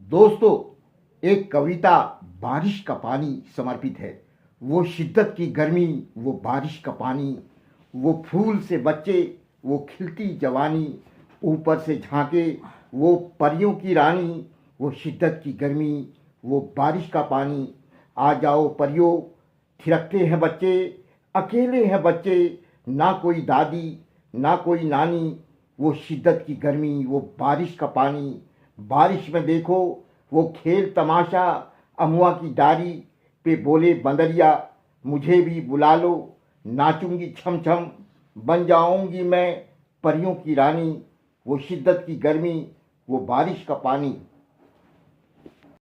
दोस्तों, एक कविता बारिश का पानी समर्पित है। वो शिद्दत की गर्मी, वो बारिश का पानी, वो फूल से बच्चे, वो खिलती जवानी, ऊपर से झांके वो परियों की रानी। वो शिद्दत की गर्मी, वो बारिश का पानी। आ जाओ परियों, थिरकते हैं बच्चे, अकेले हैं बच्चे, ना कोई दादी ना कोई नानी। वो शिद्दत की गर्मी, वो बारिश का पानी। बारिश में देखो वो खेल तमाशा, अमुआ की डारी पे बोले बंदरिया, मुझे भी बुला लो, नाचूंगी छम छम, बन जाऊंगी मैं परियों की रानी। वो शिद्दत की गर्मी, वो बारिश का पानी।